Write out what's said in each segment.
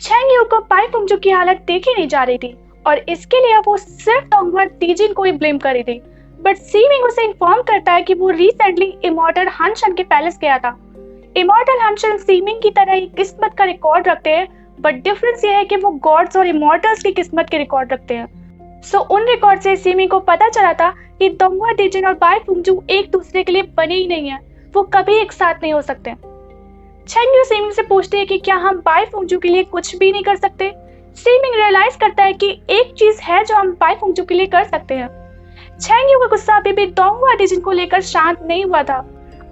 Chang you को पाई फुंगजू की हालत देखी नहीं जा रही थी और इसके लिए वो सिर्फ डोंगवा तीजिन को ही ब्लेम कर रही थी। बट सीमिंग उसे इन्फॉर्म करता है कि वो रिसेंटली इमॉर्टल हनशन के पैलेस गया था। इमॉर्टल हनशन सीमिंग की तरह ही किस्मत का रिकॉर्ड रखते हैं, बट डिफरेंस ये है कि वो गॉड्स और इमॉर्टल्स की किस्मत के रिकॉर्ड रखते हैं। सो उन रिकॉर्ड से सीमिंग को पता चला था कि डोंगवा तीजिन और पाई फुंगजू एक दूसरे के लिए बने ही नहीं है, वो कभी एक साथ नहीं हो सकते। चैंग यू सीमिंग से पूछती है कि क्या हम पाई फुंगजू के लिए कुछ भी नहीं कर सकते। सीमिंग रियलाइज करता है कि एक चीज है जो हम पाई फुंगजू के लिए कर सकते हैं। चैंग यू का गुस्सा अभी भी डोंगवा तीजिन को लेकर शांत नहीं हुआ था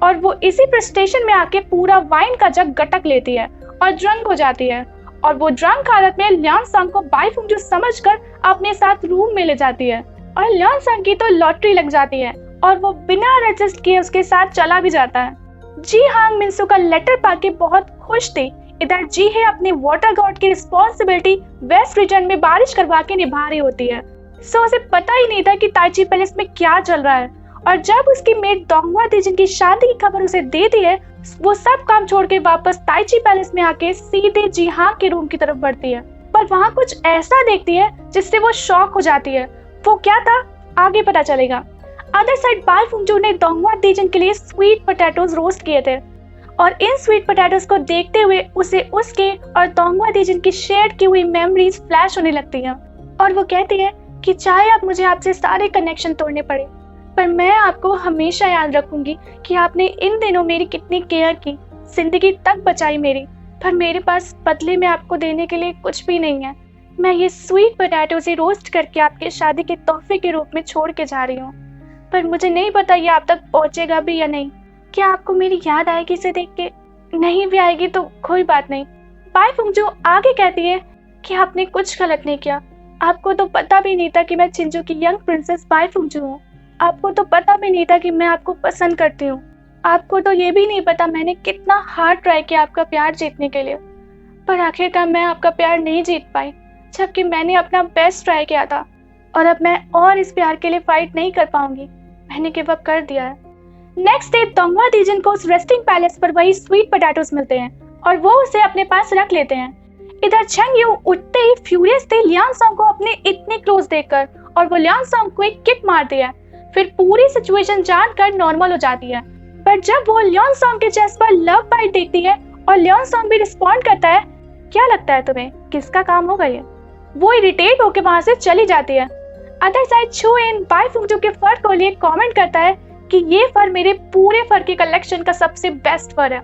और वो इसी फ्रस्ट्रेशन में आके पूरा वाइन का जग गटक लेती है और ड्रंक हो जाती है। और वो ड्रंक हालत में लियांग सांग को बाई फुंगजू समझकर अपने साथ रूम में ले जाती है और लियांग सांग की तो लॉटरी लग जाती है और वो बिना रजिस्ट किए उसके साथ चला भी जाता है। जी हांग मिनसू का लेटर पाके बहुत खुश थी। इधर जी है अपने वाटर गॉड की रिस्पॉन्सिबिलिटी वेस्ट रीजन में बारिश करवा के निभा रही होती है। सो उसे पता ही नहीं था कि ताइची पैलेस में क्या चल रहा है और जब उसकी मेट डोंगवा तीजिन की शादी की खबर उसे दे दी है, वो सब काम छोड़ के वापस ताइची पैलेस में आके सीधे जी हांग के रूम की तरफ बढ़ती है। पर वहाँ कुछ ऐसा देखती है जिससे वो शॉक हो जाती है। वो क्या था आगे पता चलेगा। अदर साइड बाई फुंगजू ने डोंगवा तीजिन के लिए स्वीट पोटैटोज रोस्ट किए थे और इन स्वीट पोटैटोज को देखते हुए उसे उसके और डोंगवा तीजिन की शेयर की हुई मेमोरीज फ्लैश होने लगती हैं और वो कहती है कि चाहे अब मुझे आपसे सारे कनेक्शन तोड़ने पड़े, पर मैं आपको हमेशा याद रखूंगी कि आपने इन दिनों मेरी कितनी केयर की, जिंदगी तक बचाई मेरी। पर मेरे पास बदले में आपको देने के लिए कुछ भी नहीं है। मैं ये स्वीट पोटैटोज ही रोस्ट करके आपके शादी के तोहफे के रूप में छोड़ के जा रही हूँ, पर मुझे नहीं पता ये आप तक पहुंचेगा भी या नहीं। क्या आपको मेरी याद आएगी इसे देख के? नहीं भी आएगी तो कोई बात नहीं। बाई फुंगजू आगे कहती है कि आपने कुछ गलत नहीं किया। आपको तो पता भी नहीं था कि मैं चिंजू की यंग प्रिंसेस बाई फुंगजू हूँ। आपको तो पता भी नहीं था कि मैं आपको पसंद करती हूँ। आपको तो ये भी नहीं पता मैंने कितना हार्ड ट्राई किया आपका प्यार जीतने के लिए, पर आखिरकार मैं आपका प्यार नहीं जीत पाई, जबकि मैंने अपना बेस्ट ट्राई किया था और अब मैं और इस प्यार के लिए फाइट नहीं कर पाऊंगी। मैंने गिव अप कर दिया है। नेक्स्ट डे डोंगवा तीजिन को उस रेस्टिंग पैलेस पर वही स्वीट पोटैटोज मिलते हैं और वो उसे अपने पास रख लेते हैं। इधर चैंग यू उठते ही फ्यूरियस थे लियांग सांग को अपने इतने क्लोज देखकर और वो लियांग सांग को एक किक मारती है, फिर पूरी सिचुएशन जानकर नॉर्मल हो जाती है। पर जब वो लियांग सांग के चेस्ट पर लव बाइट देखती है और लियांग सांग भी रिस्पॉन्ड करता है, क्या लगता है तुम्हें किसका काम होगा ये? वो इरिटेट होकर वहां से चली जाती है। अदर साइड छू इन बाई फुंगजू के फर को लिए कमेंट करता है कि ये फर मेरे पूरे फर के कलेक्शन का सबसे बेस्ट फर है।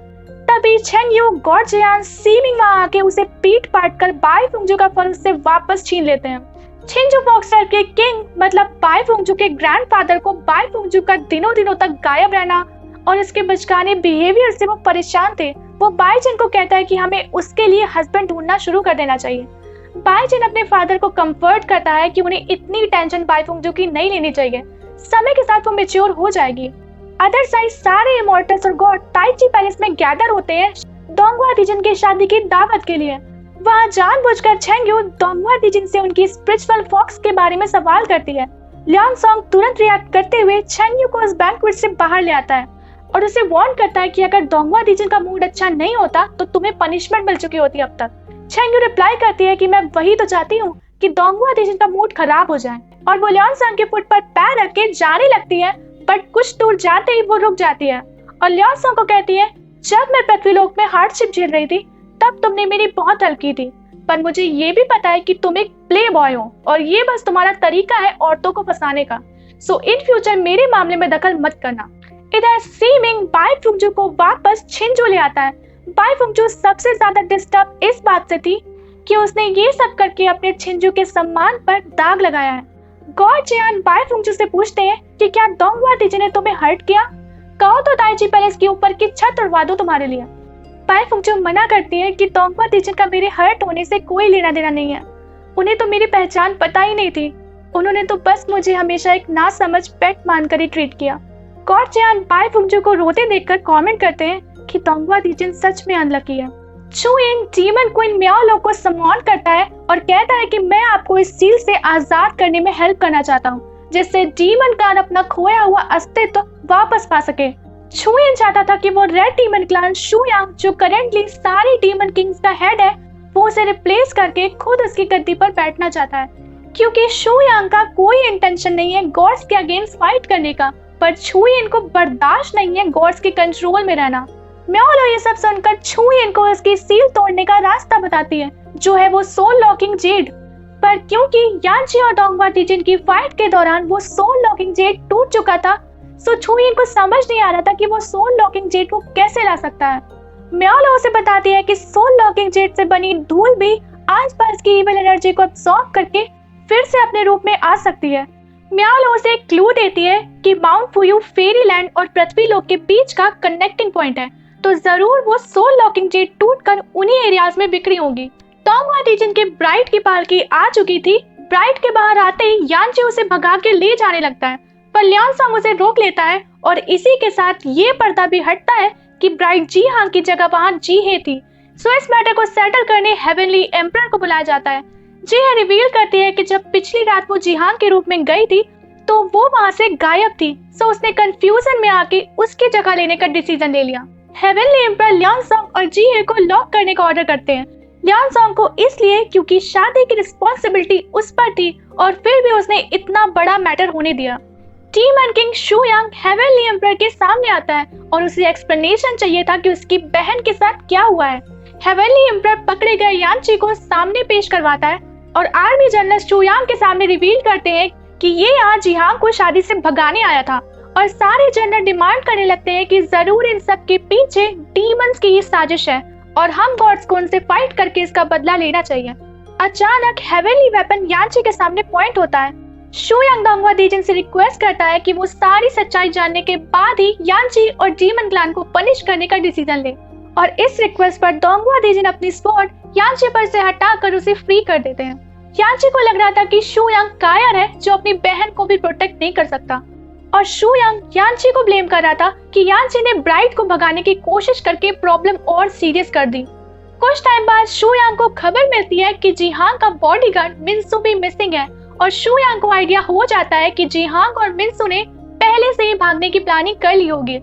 तभी चैंग यू, गॉड जियान, सीमिंग वहां आके उसे पीट पाट कर बाई फुंगजू का फर उससे वापस छीन लेते हैं। चिंजू फॉक्सटेल के किंग मतलब बाई फुंगजू के ग्रैंडफादर को बाई फुंगजू का दिनों दिनों तक गायब रहना और उसके बचकाने बिहेवियर से वो परेशान थे। वो बाई जिन को कहता है कि हमें उसके लिए हस्बैंड ढूंढना शुरू कर देना चाहिए। बाई जिन अपने फादर को कंफर्ट करता है कि उन्हें इतनी टेंशन बाई फुंगजू की नहीं लेनी चाहिए, समय के साथ वो मैच्योर हो जाएगी। अदर साइड सारे इमॉर्टल्स और गॉड ताइची पैलेस में गैदर होते हैं डोंगवा तीजिन की शादी की दावत के लिए। वहाँ जानबूझकर चैंग यू डोंगवा तीजिन से उनकी स्पिरिचुअल फॉक्स के बारे में सवाल करती है। लियांग सांग तुरंत रिएक्ट करते हुए चैंग यू को उस बैंक्वेट से बाहर ले आता है और उसे वार्न करता है कि अगर डोंगवा तीजिन का मूड अच्छा नहीं होता तो तुम्हें पनिशमेंट मिल चुकी होती अब तक। चैंग यू रिप्लाई करती है कि मैं वही तो चाहती हूँ कि डोंगवा तीजिन का मूड खराब हो जाए और वो लियांग सांग के फुट पर पैर रख के जाने लगती है, बट कुछ दूर जाते ही वो रुक जाती है और लियांग सांग को कहती है, जब मैं पृथ्वीलोक में हार्डशिप झेल रही थी तब तुमने मेरी बहुत हेल्प की थी, पर मुझे ये भी पता है कि तुम एक प्ले बॉय हो और ये बस तुम्हारा तरीका है औरतों को फंसाने का। सो इन फ्यूचर मेरे मामले में दखल मत करना। इधर सीमिंग बाई फुंगजू को वापस चिंजू ले आता है। बाई फुंगजू सबसे ज्यादा डिस्टर्ब इस बात से थी कि उसने ये सब करके अपने चिंजू के सम्मान पर दाग लगाया है। गॉड जियान बाई फुंगजू से पूछते हैं कि क्या डोंगवा तीजिन ने तुम्हें हर्ट किया? कहो तो ताइची पैलेस के ऊपर की छत उड़वा दो तुम्हारे लिए। बाई फुंगजू मना करती है कि डोंगवा तीजिन का मेरे हर्ट होने से कोई लेना देना नहीं है। उन्हें तो मेरी पहचान पता ही नहीं थी। उन्होंने तो बस मुझे हमेशा एक नासमझ पेट मानकर ही ट्रीट किया। गॉड जियान बाई फुंगजू को रोते देखकर कमेंट करते हैं कि डोंगवा तीजिन सच में अनलकी है। चू इन डीमन क्वीन म्याओ लो को सम्मान करता है और कहता है कि मैं आपको इस सील से आजाद करने में हेल्प करना चाहता हूँ, जिससे डीमन क्लान अपना खोया हुआ अस्तित्व वापस पा सके। छुएन चाहता था कि वो रेड डीमन क्लान शुयांग, जो करेंटली सारे डीमन किंग्स का हेड है, वो उसे रिप्लेस करके खुद उसकी गद्दी पर बैठना चाहता है, क्योंकि शू यांग का कोई इंटेंशन नहीं है गॉड्स के अगेंस्ट फाइट करने का, पर छू यिन को बर्दाश्त नहीं है गॉड्स के कंट्रोल में रहना। म्योलो ये सब सुनकर छू यिन को उसकी सील तोड़ने का रास्ता बताती है, जो है वो सोल लॉकिंग जेड। पर क्योंकि यांची और डोंगवा टीजिन की फाइट के दौरान वो सोल लॉकिंग जेड टूट चुका था, सो छू यिन को समझ नहीं आ रहा था कि वो सोल लॉकिंग जेड को कैसे ला सकता है। म्योलो उसे बताती है कि सोल लॉकिंग जेड से बनी धूल भी आसपास की इविल एनर्जी को अब्सॉर्ब करके फिर से अपने रूप में आ सकती है। म्योलो उसे एक क्लू देती है कि माउंट फुयू फेरीलैंड और पृथ्वी लोक के बीच का कनेक्टिंग पॉइंट है, तो जरूर वो सोल लॉकिंग जेड टूटकर उन्हीं एरियाज में बिखरी होगी। डोंगवा टीजिन के ब्राइड की पालकी आ चुकी थी। ब्राइड के बाहर आते ही यांची उसे भगा के ले जाने लगता है, पर ल्याओसंग उसे रोक लेता है और इसी के साथ ये पर्दा भी हटता है कि ब्राइड जी हांग की जगह वहां जी हे थी। सो इस मैटर को सेटल करने हेवनली एम्परर को बुलाया जाता है। जी हे रिवील करती है कि जब पिछली रात वो जी हांग के रूप में गई थी तो वो वहां से गायब थी, सो उसने कंफ्यूजन में आके उसकी जगह लेने का डिसीजन ले लिया। हेवनली एम्परर ल्याओसंग और जी हे को लॉक करने का ऑर्डर करते हैं। ल्याओसंग को इसलिए क्योंकि शादी की रिस्पॉन्सिबिलिटी उस पर थी और फिर भी उसने इतना बड़ा मैटर होने दिया। डीमन किंग शू यांग हेवनली एम्परर के सामने आता है और उसे एक्सप्लेनेशन चाहिए था कि उसकी बहन के साथ क्या हुआ है। हेवनली एम्परर पकड़े गए यांची को सामने पेश करवाता है और आर्मी जनरल शू यांग के सामने रिवील करते हैं कि ये यहाँ जी हांग को शादी से भगाने आया था, और सारे जनरल डिमांड करने लगते हैं कि जरूर इन सब के पीछे डीमंस की ही साजिश है और हम गॉड्स को उनसे फाइट करके इसका बदला लेना चाहिए। अचानक हेवनली वेपन यांची के सामने पॉइंट होता है। शू यांग डोंगवा टीजिन से रिक्वेस्ट करता है कि वो सारी सच्चाई जानने के बाद ही यांची और डीमन क्लैन को पनिश करने का डिसीजन ले, और इस रिक्वेस्ट पर डोंगवा टीजिन अपनी स्वॉर्ड यांची पर से हटाकर उसे फ्री कर देते हैं। यांची को लग रहा था कि शू यांग कायर है जो अपनी बहन को भी प्रोटेक्ट नहीं कर सकता, और शू यांग यांची को ब्लेम कर रहा था कि यांची ने ब्राइड को भगाने की कोशिश करके प्रॉब्लम और सीरियस कर दी। कुछ टाइम बाद शू यांग को खबर मिलती है कि जी हांग का बॉडीगार्ड मिनसू भी मिसिंग है, और शू यांग को आइडिया हो जाता है कि जी हांग और मिनसू ने पहले से ही भागने की प्लानिंग कर ली होगी।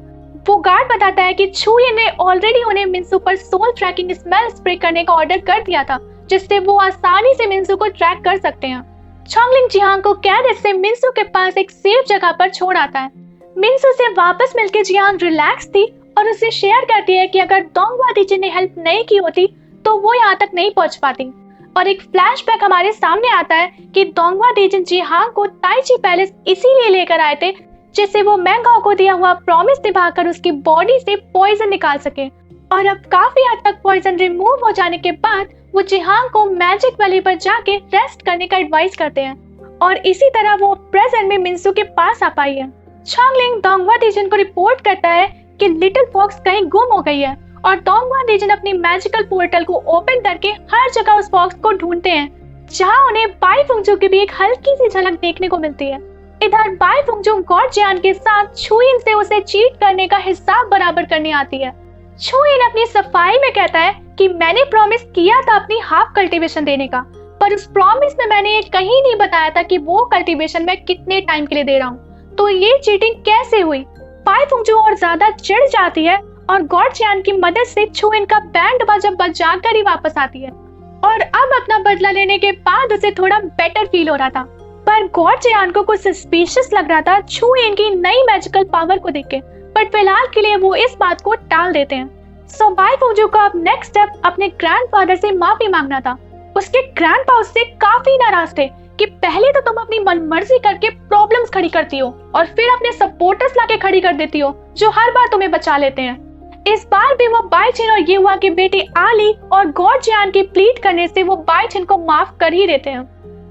वो गार्ड बताता है कि छू यिन ने ऑलरेडी उन्हें मिनसू पर सोल ट्रैकिंग स्मेल स्प्रे करने का ऑर्डर कर दिया था, जिससे वो आसानी से मिनसू को ट्रैक कर सकते हैं। चोंगलिंग जी हांग को कैद से मिनसू के पास एक सेफ जगह पर छोड़ आता है। मिनसू से वापस मिलकर जी हांग रिलैक्स थी और उसे शेयर करती है कि अगर डोंगवा टीजिन ने हेल्प नहीं की होती तो वो यहाँ तक नहीं पहुँच पाती। और एक फ्लैशबैक हमारे सामने आता है कि डोंगवा टीजिन जी हांग को ताइची पैलेस इसीलिए लेकर आए थे जिससे वो मैंगाओ को दिया हुआ प्रॉमिस निभाकर उसकी बॉडी से पॉइजन निकाल सके। और अब काफी हद तक पॉइजन रिमूव हो जाने के बाद वो जी हांग को मैजिक वैली पर जाके रेस्ट करने का एडवाइस करते हैं, और इसी तरह वो प्रेजेंट में मिनसू के पास आ पाई है। चोंगलिंग डोंगवा टीजिन को रिपोर्ट करता है कि लिटिल फॉक्स कहीं गुम हो गई है, और डोंगवा टीजिन अपनी मैजिकल पोर्टल को ओपन करके हर जगह उस फॉक्स को ढूंढते हैं, जहां उन्हें बाई फुंगजू की भी एक हल्की सी झलक देखने को मिलती है। इधर बाई फुंगजू गॉड जियान के साथ छू यिन से उसे चीट करने का हिसाब बराबर करने आती है। छू यिन अपनी सफाई में कहता है कि मैंने प्रॉमिस किया था अपनी हाफ कल्टीवेशन देने का, पर उस प्रॉमिस में मैंने ये कहीं नहीं बताया था कि वो कल्टीवेशन मैं कितने टाइम के लिए दे रहा हूँ, तो ये चीटिंग कैसे हुई। बाई फुंगजू और ज्यादा चिढ़ जाती है और गॉड जियान की मदद से छू यिन का बैंड बाजा बजाकर ही वापस आती है, और अब अपना बदला लेने के बाद उसे थोड़ा बेटर फील हो रहा था। पर गॉड जियान को कुछ सस्पिशियस लग रहा था छू यिन की नई मैजिकल पावर को देख के, बट फिलहाल के लिए वो इस बात को टाल देते हैं। सो बाई फुंगजू को अब नेक्स्ट स्टेप अपने ग्रैंडफादर से माफी मांगना था। उसके ग्रैंडपा उससे काफी नाराज थे कि पहले तो तुम अपनी मनमर्जी करके प्रॉब्लम्स खड़ी करती हो और फिर अपने सपोर्टर्स लाके खड़ी कर देती हो जो हर बार तुम्हें बचा लेते हैं। इस बार भी वो बाई चिन और ये हुआ कि बेटी आली और गॉड जियान की प्लीट करने से वो बाई चिन को माफ कर ही देते हैं।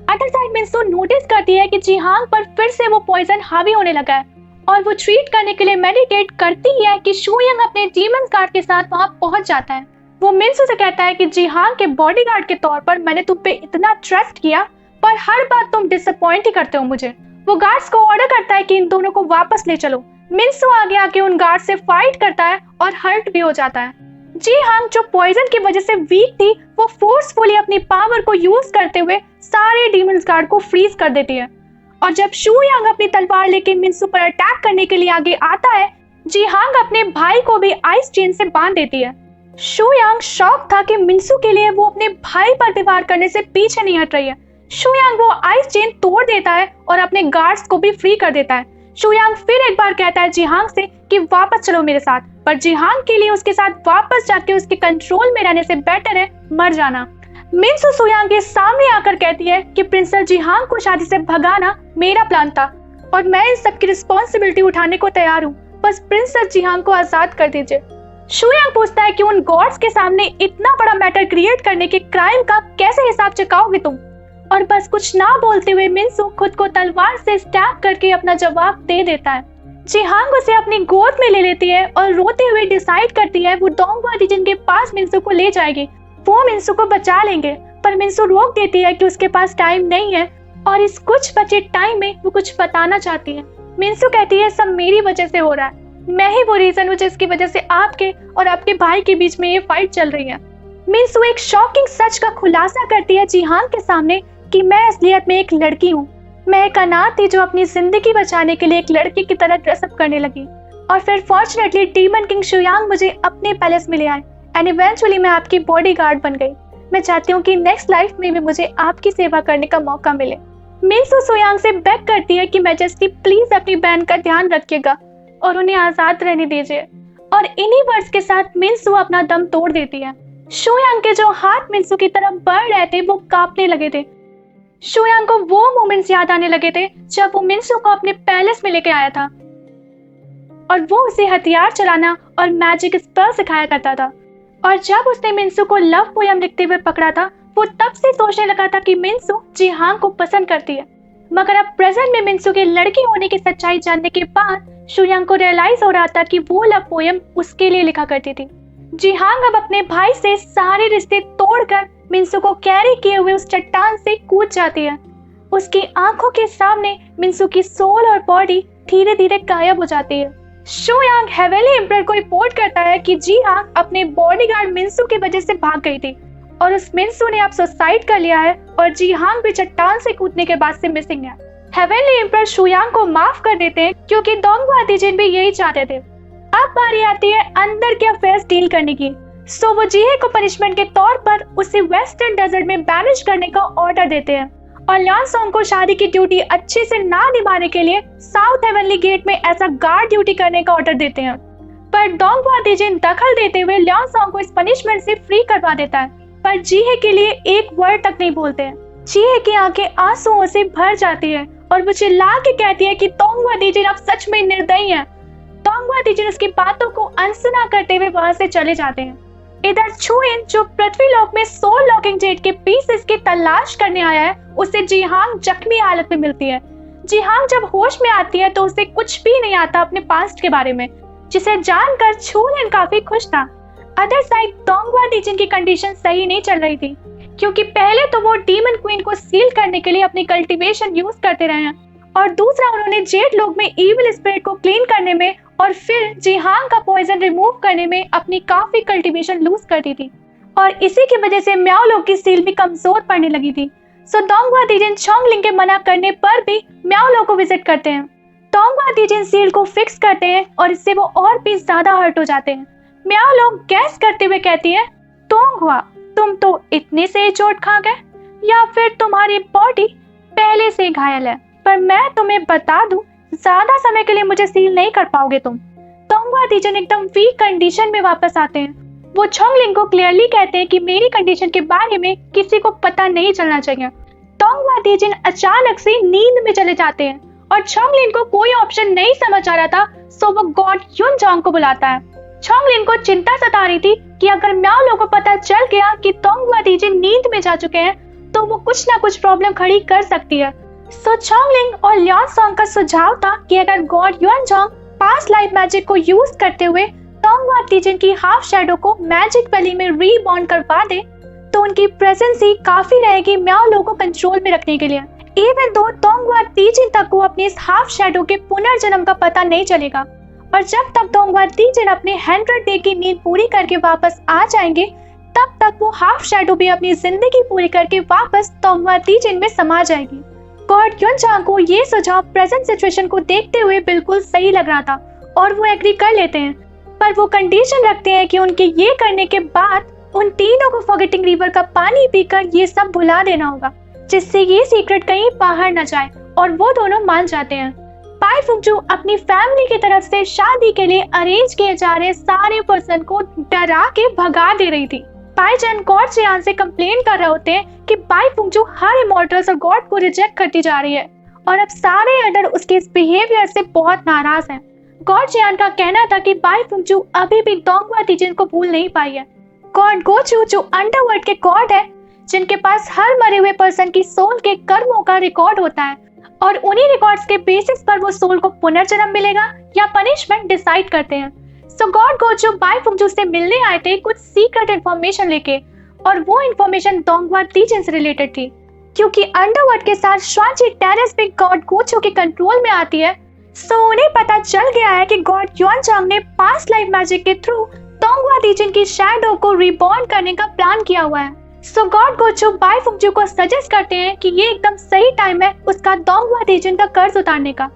अदर साइड मिनसू नोटिस करती है कि जी हांग पर फिर से वो पॉइजन हावी होने लगा है, और वो ट्रीट करने के लिए मेडिटेट करती है कि शू यंग अपने डीमन गार्ड के साथ वहां पहुंच जाता है। वो मिनसू से कहता है कि जी हांग के बॉडीगार्ड के तौर पर मैंने तुम पे इतना ट्रस्ट किया, पर हर बार तुम डिसअपॉइंट ही करते हो मुझे। वो गार्ड्स को ऑर्डर करता है कि इन दोनों को वापस ले चलो। मिनसू आगे आके उन गार्ड से फाइट करता है और हर्ट भी हो जाता है। जी हांग जो पॉइजन की वजह से वीक थी, वो फोर्सफुली अपनी पावर को यूज करते हुए सारे डीमंस गार्ड को फ्रीज कर देती है। और जब शू यांग अपनी तलवार लेके मिनसू पर अटैक करने के लिए आगे आता है, जी हांग अपने भाई को भी आइस चेन से बांध देती है। शुयांग शॉक था कि मिनसू के लिए वो अपने भाई पर व्यवहार करने से पीछे नहीं हट रही है। शुयांग वो आइस चेन तोड़ देता है और अपने गार्ड्स को भी फ्री कर देता है। शुयांग फिर एक बार कहता है जिहांग से कि वापस चलो मेरे साथ, पर जिहांग के लिए उसके साथ वापस जाके उसके कंट्रोल में रहने से बेटर है मर जाना। मिनसू शुयांग के सामने आकर कहती है कि प्रिंसेस जिहांग को शादी से भगाना मेरा प्लान था और मैं इन सब की रिस्पॉन्सिबिलिटी उठाने को तैयार हूँ, बस प्रिंसेस जिहांग को आजाद कर दीजिए। शुयांग पूछता है कि उन गॉड्स के सामने इतना बड़ा मैटर क्रिएट करने के क्राइम का कैसे हिसाब चुकाओगे तुम, और बस कुछ ना बोलते हुए मिनसू खुद को तलवार से स्टैब करके अपना जवाब दे देता है। जिहांग उसे अपनी गोद में ले लेती है और रोते हुए डिसाइड करती है वो डोंगवा रीजन के पास मिनसू को ले जाएगी, वो मिनसू को बचा लेंगे। पर मिनसू रोक देती है कि उसके पास टाइम नहीं है और इस कुछ बचे टाइम में वो कुछ बताना चाहती है। मिनसू कहती है सब मेरी वजह से हो रहा है, मैं ही वो रीजन हूँ जिसकी वजह से आपके और आपके भाई के बीच में ये फाइट चल रही है। मिनसू एक शॉकिंग सच का खुलासा करती है जिहांग के सामने कि मैं असलियत में एक लड़की हूँ, मैं एक अनाथ थी जो अपनी जिंदगी बचाने के लिए एक लड़की की तरह ड्रेसअप करने लगी, और फिर फॉर्चुनेटली डीमन किंग शुयांग मुझे अपने पैलेस में ले आए एंड इवेंचुअली मैं आपकी बॉडीगार्ड बन गई। मैं चाहती हूँ कि नेक्स्ट लाइफ में भी मुझे आपकी सेवा करने का मौका मिले। मिनसू शुयांग से बेग करती है कि मैजेस्टी प्लीज अपनी बहन का ध्यान रखिएगा और उन्हें आजाद रहने दीजिए, और इन्हीं वर्ड्स के साथ मिनसू अपना दम तोड़ देती है। शुयांग के जो हाथ मिनसू की तरफ बढ़ रहे थे वो कांपने लगे थे। शुयांग को वो मोमेंट्स याद आने लगे थे जब वो मिनसू को अपने पैलेस में लेके आया था और वो उसे हथियार चलाना और मैजिक स्पेल सिखाया करता था, और जब उसने मिनसू को लव पोयम लिखते हुए पकड़ा था वो तब से सोचने लगा था कि मिनसू जिहांग को पसंद करती है। मगर अब प्रेजेंट में मिनसू के लड़की होने की सच्चाई जानने के बाद शुयांग को रियलाइज हो रहा था कि वो लव पोयम उसके लिए लिखा करती थी। जिहांग अब अपने भाई से सारे रिश्ते तोड़कर मिनसू को कैरी किए हुए उस चट्टान से कूद जाती है। उसकी आंखों के सामने मिनसू की सोल और बॉडी धीरे धीरे गायब हो जाती है। शुयांग हेवेली एम्परर को रिपोर्ट करता है कि जिहांग अपने बॉडीगार्ड मिनसू की वजह से भाग गई थी और उस मिनसू ने अब सुसाइड कर लिया है और जिहांग भी चट्टान से कूदने के बाद से मिसिंग है। हेवेली एम्परर शुयांग को माफ कर देते हैं क्योंकि डोंगवा तीजिन भी यही चाहते थे। अब बारी आती है अंदर के अफेयर्स डील करने की। सो वो जीहे को पनिशमेंट के तौर पर उसे वेस्टर्न डेजर्ट में बैनिश करने का ऑर्डर देते हैं और ल्यानसोंग को शादी की ड्यूटी अच्छे से ना निभाने के लिए साउथ हेवनली गेट में ऐसा गार्ड ड्यूटी करने का ऑर्डर देते हैं। पर डोंगवा तीजिन दखल देते हुए ल्यानसोंग को इस पनिशमेंट से फ्री करवा देता है, पर जीहे के लिए एक वर्ड तक नहीं बोलते हैं। जीहे की आंखें आंसुओं से भर जाती है और वो चिल्ला के कहती है कि डोंगवा तीजिन अब सच में निर्दयी है। डोंगवा तीजिन उसकी बातों को अनसुना करते हुए वहां से चले जाते हैं। इधर छुइन जो पृथ्वीलोक में सोल लॉकिंग जेट के पीसेस की तलाश करने आया है, उसे जिहांग जख्मी हालत में मिलती है। जिहांग जब होश में आती है तो उसे कुछ भी नहीं आता अपने पास्ट के बारे में, जिसे जानकर छुइन काफी खुश था। अदर साइड डोंगवा तीजिन की कंडीशन सही नहीं चल रही थी क्योंकि पहले तो वो डीमन क्वीन को सील करने के लिए अपनी कल्टीवेशन यूज करते रहे हैं और दूसरा उन्होंने जेट लोग में इविल स्पिरिट को क्लीन करने में और फिर जिहांग का पॉइजन रिमूव करने में अपनी काफी कल्टीवेशन लूज कर दी थी, और इसी की वजह से म्याओ लोग की सील भी कमजोर पड़ने लगी थी। सो डोंगवा तीजिन चोंगलिंग के मना करने पर भी म्याओ लोग को विजिट करते हैं। डोंगवा तीजिन सील को फिक्स करते हैं और इससे वो और भी ज्यादा हर्ट हो जाते हैं। म्याओ लोग गैस करते हुए कहती है, डोंगवा तुम तो इतने से चोट खा गए या फिर तुम्हारी बॉडी पहले से घायल है, पर मैं तुम्हें बता दूं ज्यादा समय के लिए मुझे सील नहीं कर पाओगे तुम। डोंगवा तीजिन एकदम वीक कंडीशन में वापस आते हैं। वो चोंगलिंग को क्लियरली कहते हैं कि मेरी कंडीशन के बारे में किसी को पता नहीं चलना चाहिए। डोंगवा तीजिन अचानक से नींद में चले जाते हैं और चोंगलिंग को कोई ऑप्शन नहीं समझ आ रहा था, सो वो गॉड युनजोंग को बुलाता है। चोंगलिंग को चिंता सता रही थी कि अगर म्याओ लोगों को पता चल गया कि डोंगवा तीजिन नींद में जा चुके हैं तो वो कुछ ना कुछ प्रॉब्लम खड़ी कर सकती है। सो चोंगलिंग और ल्यानसोंग का सुझाव था कि अगर गॉड युनजोंग पास्ट लाइफ मैजिक को यूज करते हुए डोंगवा तीजिन की हाफ शैडो को मैजिक वैली में रीबॉर्न करवा दे तो उनकी प्रेजेंस ही काफी रहेगी म्याओ लोगों को कंट्रोल में रखने के लिए। इवन दो डोंगवा तीजिन तक को अपने इस हाफ शैडो के पुनर्जन्म का पता नहीं चलेगा, और जब तक डोंगवा तीजिन अपने 100 डे की नींद पूरी करके वापस आ जाएंगे तब तक वो हाफ शैडो भी अपनी जिंदगी पूरी करके वापस डोंगवा तीजिन में समा जाएगी। गॉड युनजोंग को ये सुझाव प्रेजेंट सिचुएशन को देखते हुए बिल्कुल सही लग रहा था और वो एग्री कर लेते हैं। पर वो कंडीशन रखते हैं कि उनके ये करने के बाद उन तीनों को फॉरगेटिंग रिवर का पानी पीकर ये सब भुला देना होगा, जिससे ये सीक्रेट कहीं बाहर न जाए, और वो दोनों मान जाते हैं। पाई फुंगचू अपनी फैमिली की तरफ से शादी के लिए अरेंज किए जा रहे सारे पर्सन को डरा के भगा दे रही थी। पाई जन गॉड जियान से कंप्लेन कर रहे होते हैं कि पाई फुंगचू हर इमॉर्टल्स और गॉड को रिजेक्ट करती जा रही है, और अब सारे एल्डर उसके इस बिहेवियर से बहुत नाराज हैं। गॉड जियान का कहना था कि पाई फुंगचू अभी भी दोंगवा तीजिन को भूल नहीं पाई है। गॉड गोचू जो अंडरवर्ल्ड के गॉड है, जिनके पास हर मरे हुए पर्सन की सोल के कर्मों का रिकॉर्ड होता है, और उन्हीं रिकॉर्ड्स के बेसिस पर वो सोल को पुनर्जन्म मिलेगा या पनिशमेंट डिसाइड करते हैं। सो गॉड गोचू पाई फुंगचू से मिलने आए थे कुछ सीक्रेट इन्फॉर्मेशन लेके, और वो इन्फॉर्मेशन दोंगवा तीजिन से रिलेटेड थी। क्योंकि अंडरवर्ल्ड के साथ श्वांची टेरेस भी गॉड गोचू के कंट्रोल में आती है, सो उन्हें पता चल गया है कि गॉड युआनचांग ने पास्ट लाइफ मैजिक के थ्रू दोंगवा तीजिन की शैडो को रिबॉर्न करने का प्लान किया हुआ है। सो गॉड गोचू पाई फुंगचू को सजेस्ट करते हैं कि ये एकदम सही टाइम है उसका दोंगवा तीजिन का कर्ज उतारने का।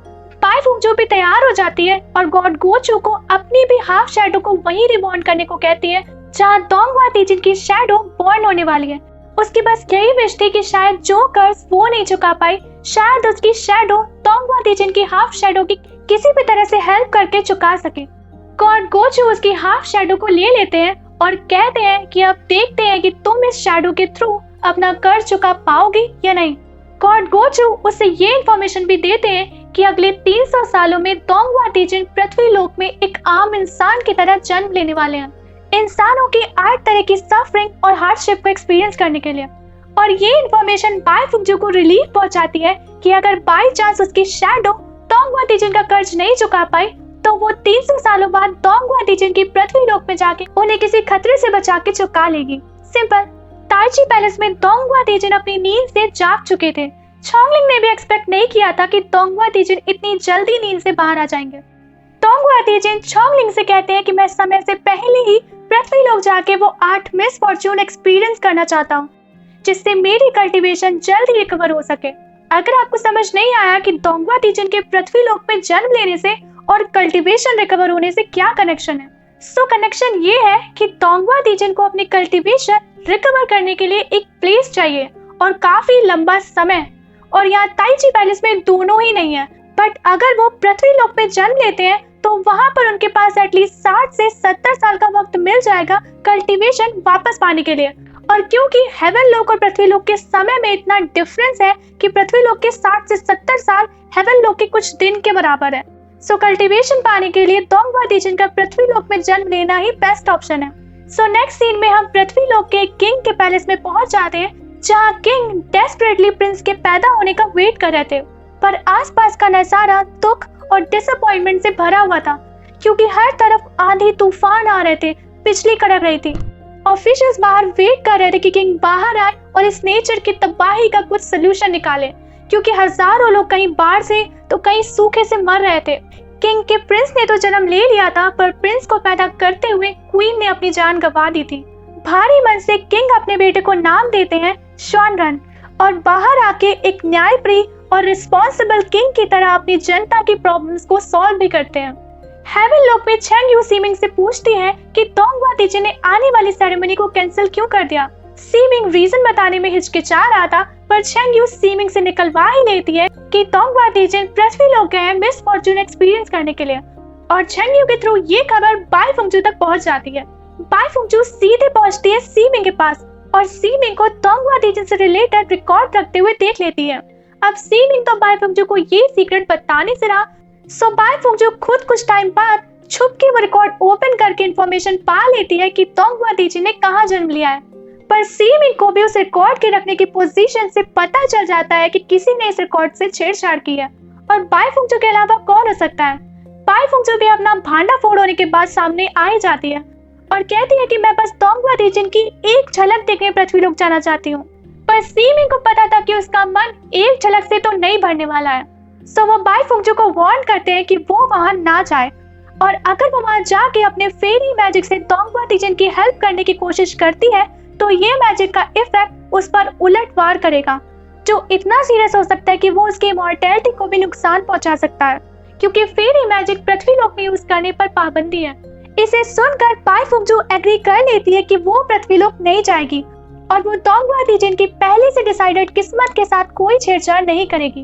पाई फुंगचू भी तैयार हो जाती है और गॉड गोचू को अपनी भी हाफ शैडो को वहीं रिबॉर्न करने को कहती है जहाँ दोंगवा तीजिन की शैडो बॉर्न होने वाली है। उसकी बस यही विश थी कि शायद जो कर्ज वो नहीं चुका पाई, शायद उसकी शैडो दोंगवा तीजिन की हाफ शैडो की किसी भी तरह से हेल्प करके चुका सके। गॉड गोचू उसकी हाफ शैडो को ले लेते हैं और कहते हैं कि अब देखते हैं कि तुम इस शैडो के थ्रू अपना कर्ज चुका पाओगे या नहीं। गॉड गोचू उसे ये इन्फॉर्मेशन भी देते हैं कि अगले 300 सालों में दोंगवा तीजिन पृथ्वी लोक में एक आम इंसान की तरह जन्म लेने वाले हैं, इंसानों की 8 तरह की सफरिंग और हार्डशिप को एक्सपीरियंस करने के लिए। और ये इन्फॉर्मेशन पाई फुंगचू को रिलीफ पहुंचाती है कि अगर बाई चांस उसकी शैडो दोंगवा तीजिन का कर्ज नहीं चुका पाई, तो वो 300 सालों बाद दोंगवा तीजिन की पृथ्वी लोक में जाके उन्हें किसी खतरे से बचा के चुका लेगी। सिंपल। ताइची पैलेस में दोंगवा तीजिन अपनी नींद से जाग चुके थे। चोंगलिंग ने भी एक्सपेक्ट नहीं किया था कि दोंगवा तीजिन इतनी जल्दी नींद से बाहर आ जाएंगे। दोंगवा तीजिन चोंगलिंग से कहते हैं कि मैं समय से पहले ही पृथ्वी लोक जाके वो 8 मिस फॉर्च्यून एक्सपीरियंस करना चाहता हूँ, जिससे मेरी कल्टीवेशन जल्दी रिकवर हो सके। अगर आपको समझ नहीं आया कि दोंगवा तीजिन के पृथ्वी लोक में जन्म लेने से और कल्टीवेशन रिकवर होने से क्या कनेक्शन है, सो कनेक्शन ये है कि दोंगवा तीजिन को अपनी कल्टीवेशन रिकवर करने के लिए एक प्लेस चाहिए और काफी लंबा समय, और यहाँ ताइची पैलेस में दोनों ही नहीं है। बट अगर वो पृथ्वी लोक में जन्म लेते हैं तो वहां पर उनके पास एटलीस्ट 60 से 70 साल का वक्त मिल जाएगा कल्टीवेशन वापस पाने के लिए। और क्योंकि हेवन लोक और पृथ्वी लोक के समय में इतना डिफरेंस है कि पृथ्वी लोक के 60 से 70 साल हेवन लोक के कुछ दिन के बराबर है, सो कल्टीवेशन पाने के लिए दोंगवा तीजिन का पृथ्वी लोक में जन्म लेना ही बेस्ट ऑप्शन है। सो नेक्स्ट सीन में हम पृथ्वी लोक के किंग के पैलेस में पहुंच जाते हैं, जहां किंग डेस्परेटली प्रिंस के पैदा होने का वेट कर रहे थे, पर आसपास का नजारा दुख और डिसअपॉइंटमेंट से भरा हुआ था, क्योंकि हर तरफ आंधी तूफान आ रहे थे, बिजली कड़क रही थी। ऑफिशियल्स बाहर वेट कर रहे थे कि किंग बाहर आए और इस नेचर की तबाही का कुछ सोल्यूशन निकाले, क्योंकि हजारों लोग कहीं बाढ़ से तो कहीं सूखे से मर रहे थे। किंग के प्रिंस ने तो जन्म ले लिया था, पर प्रिंस को पैदा करते हुए क्वीन ने अपनी जान गंवा दी थी। भारी मन से किंग अपने बेटे को नाम देते हैं श्वानरन, और बाहर आके एक न्यायप्रिय और रिस्पॉन्सिबल किंग की तरह अपनी जनता की प्रॉब्लम्स को सॉल्व भी करते हैं। हेवन लोक में चेंग यू सीमिंग से पूछती है कि दोंगवा तीजिन ने आने वाली सेरेमनी को कैंसिल क्यों कर दिया। सीमिंग रीजन बताने में हिचकिचा रहा था, पर चेंग यू सीमिंग से निकलवा ही लेती है कि दोंगवा तीजिन पृथ्वी लोक गए हैं मिस फॉर्च्यून एक्सपीरियंस करने के लिए, और चेंग यू के थ्रू ये खबर बाई फुंगचू तक पहुंच जाती है। बाई फुंगचू सीधे पहुंचती है सीमिंग के पास और सीमिंग को दोंगवा तीजिन से रिलेटेड रिकॉर्ड रखते हुए देख लेती है। अब सीमिंग तो बाई फुंगचू को ये सीक्रेट बताने से रहा, सो बाई फुंगचू खुद कुछ टाइम बाद छुप के वो रिकॉर्ड ओपन करके इंफॉर्मेशन पा लेती है कि दोंगवा तीजिन ने कहाँ जन्म लिया है। पर सीमिंग को भी उस रिकॉर्ड के रखने की पोजीशन से पता चल जाता है कि किसी ने इस रिकॉर्ड से छेड़छाड़ की है, और बाई फुंगचू के अलावा कौन हो सकता है। बाई फुंगचू भी अपना भांडा फोड़ होने के बाद सामने आ ही जाती है और कहती है कि मैं बस दोंगवा तीजिन की एक झलक देखने पृथ्वी लोक जाना चाहती हूँ। पर सीमिंग को पता था कि उसका मन एक झलक से तो नहीं भरने वाला है, सो वो बाई फुंगचू को वार्न करते हैं कि वो वहां ना जाए, और अगर वो वहां जाके अपने फेरी मैजिक से दोंगवा तीजिन की हेल्प करने की कोशिश करती है तो ये मैजिक का इफेक्ट उस पर उलट वार करेगा, जो इतना सीरियस हो सकता है कि वो उसकी इमॉर्टैलिटी को भी नुकसान पहुंचा सकता है, क्योंकि फेरी मैजिक पृथ्वी लोक में यूज करने पर पाबंदी है। इसे सुनकर बाई फुंगजू एग्री कर लेती है कि वो पृथ्वीलोक नहीं जाएगी और वो तोंगवा तीजिन की पहले से डिसाइडेड किस्मत के साथ कोई छेड़छाड़ नहीं करेगी।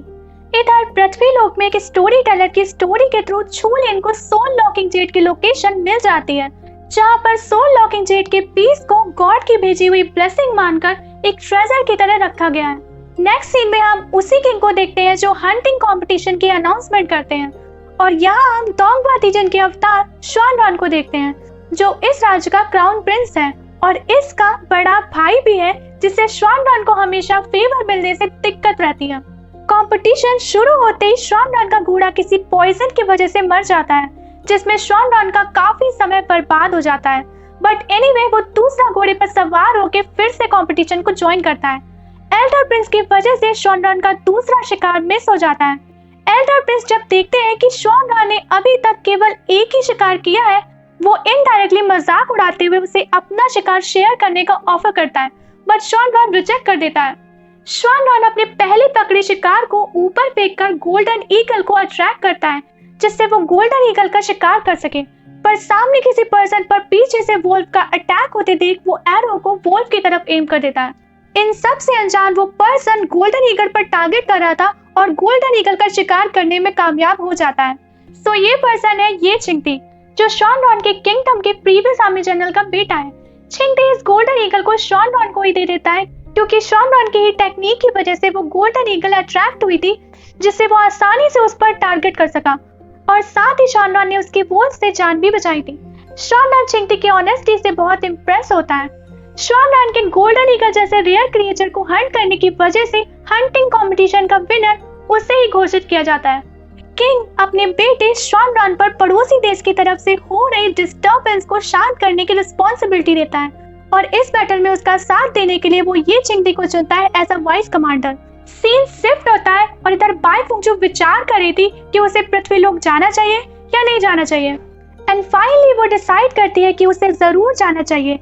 इधर पृथ्वीलोक में एक स्टोरी टेलर की स्टोरी के थ्रू छूलिन को सोल लॉकिंग जेट की लोकेशन मिल जाती है, जहाँ पर सोल लॉकिंग जेट के पीस को गॉड की भेजी हुई ब्लेसिंग मानकर एक ट्रेजर की तरह रखा गया है। नेक्स्ट सीन में हम उसी किंग को देखते हैं जो हंटिंग कंपटीशन की अनाउंसमेंट करते हैं और यहाँ हम तोंगवा तीजिन के अवतार श्वानरॉन को देखते हैं जो इस राज्य का क्राउन प्रिंस है और इसका बड़ा भाई भी है, जिससे श्वानरॉन को हमेशा फेवर मिलने से दिक्कत रहती है। कंपटीशन शुरू होते ही श्वानरॉन का घोड़ा किसी पॉइजन की वजह से मर जाता है, जिसमें श्वानरॉन का काफी समय बर्बाद हो जाता है। बट एनीवे वो दूसरा घोड़े पर सवार होकर फिर से कंपटीशन को ज्वाइन करता है। एल्डर प्रिंस की वजह से श्वानरॉन का दूसरा शिकार मिस हो जाता है। एल्डर प्रिंस जब देखते हैं कि श्वानरॉन ने अभी तक केवल एक ही शिकार किया है, वो इनडायरेक्टली मजाक उड़ाते हुए उसे अपना शिकार शेयर करने का ऑफर करता है, बट श्वानरॉन रिजेक्ट कर देता है। श्वानरॉन अपने पहले पकड़े शिकार को ऊपर फेंककर गोल्डन ईगल को अट्रैक्ट करता है, जिससे वो गोल्डन ईगल का शिकार कर सके। पर सामने किसी पर्सन पर पीछे से वोल्फ का अटैक होते देख वो एरो को वोल्फ की तरफ एम कर देता है। इन सब से अनजान वो पर्सन गोल्डन ईगल पर टारगेट कर रहा था और गोल्डन ईगल का शिकार करने में कामयाब हो जाता है। सो ये पर्सन है ये चिंगटी, जो श्वानरॉन के किंगडम के प्रीवियस आर्मी जनरल का बेटा है। चिंगटी इस गोल्डन ईगल को श्वानरॉन को ही दे देता है, क्योंकि श्वानरॉन की ही टेक्निक की वजह से वो गोल्डन ईगल अट्रैक्ट हुई थी, जिससे वो आसानी से उस पर टारगेट कर सका और साथ ही श्वानरॉन ने उसकी वोल्फ से जान भी बचाई थी। श्वानरॉन चिंगटी की ऑनेस्टी से बहुत इम्प्रेस होता है। श्वानरॉन के गोल्डन ईगल जैसे रेयर क्रिएचर को हंट करने की वजह से हंटिंग कंपटीशन का विनर उसे ही घोषित किया जाता है। किंग अपने बेटे श्वानरॉन पर पड़ोसी देश की तरफ से हो रही डिस्टर्बेंस को शांत करने की रिस्पॉन्सिबिलिटी देता है और इस बैटल में उसका साथ देने के लिए वो ये चिंगटी को चुनता है as a vice commander. Scene shift होता है और इधर बाई फुंगजू विचार कर रही थी कि उसे पृथ्वीलोक जाना चाहिए या नहीं जाना चाहिए, एंड फाइनली वो डिसाइड करती है कि उसे जरूर जाना चाहिए,